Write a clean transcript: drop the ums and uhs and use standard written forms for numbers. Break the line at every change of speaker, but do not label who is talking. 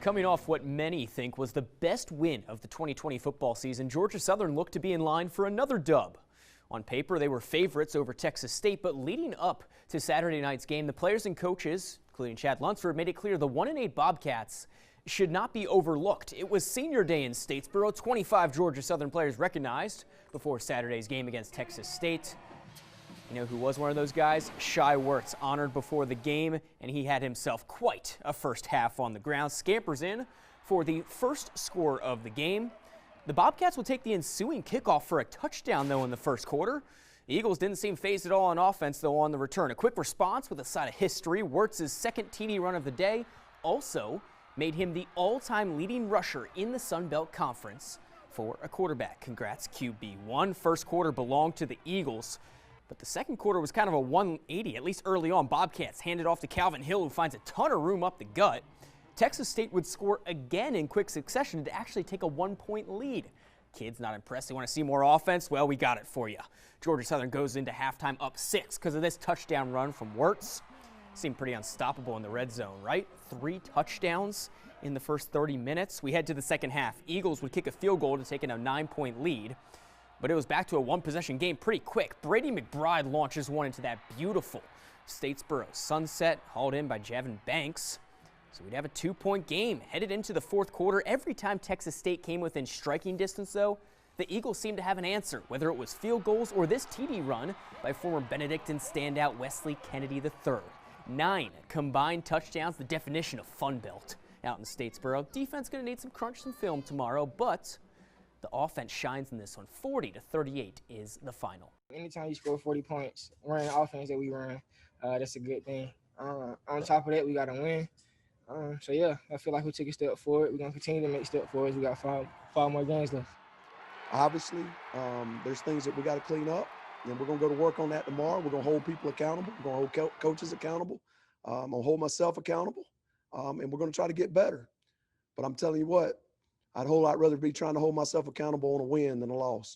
Coming off what many think was the best win of the 2020 football season, Georgia Southern looked to be in line for another dub. On paper, they were favorites over Texas State, but leading up to Saturday night's game, the players and coaches, including Chad Lunsford, made it clear the 1-8 Bobcats should not be overlooked. It was senior day in Statesboro. 25 Georgia Southern players recognized before Saturday's game against Texas State. You know who was one of those guys? Shai Werts, honored before the game, and he had himself quite a first half on the ground. Scampers in for the first score of the game. The Bobcats would take the ensuing kickoff for a touchdown, though, in the first quarter. The Eagles didn't seem phased at all on offense, though, on the return. A quick response with a side of history. Werts' second TD run of the day also made him the all-time leading rusher in the Sun Belt Conference for a quarterback. Congrats, QB1. First quarter belonged to the Eagles, but the second quarter was kind of a 180, at least early on. Bobcats handed off to Calvin Hill, who finds a ton of room up the gut. Texas State would score again in quick succession to actually take a 1-point lead. Kids not impressed. They want to see more offense? Well, we got it for you. Georgia Southern goes into halftime up 6 because of this touchdown run from Werts. Seemed pretty unstoppable in the red zone, right? 3 touchdowns in the first 30 minutes. We head to the second half. Eagles would kick a field goal to take in a 9-point lead, but it was back to a one-possession game pretty quick. Brady McBride launches one into that beautiful Statesboro sunset, hauled in by Javon Banks. So we'd have a 2-point game headed into the fourth quarter. Every time Texas State came within striking distance, though, the Eagles seemed to have an answer, whether it was field goals or this TD run by former Benedictine standout Wesley Kennedy III. 9 combined touchdowns, the definition of Fun Belt out in Statesboro. Defense going to need some crunch, some film tomorrow, but the offense shines in this one. 40-38 is the final.
Anytime you score 40 points, running the offense that we run, that's a good thing. On top of that, we got to win. So, yeah, I feel like we took a step forward. We're going to continue to make step forwards. We got five more games left.
Obviously, there's things that we got to clean up, and we're going to go to work on that tomorrow. We're going to hold people accountable. We're going to hold coaches accountable. I'm going to hold myself accountable, and we're going to try to get better. But I'm telling you what, I'd a whole lot rather be trying to hold myself accountable on a win than a loss.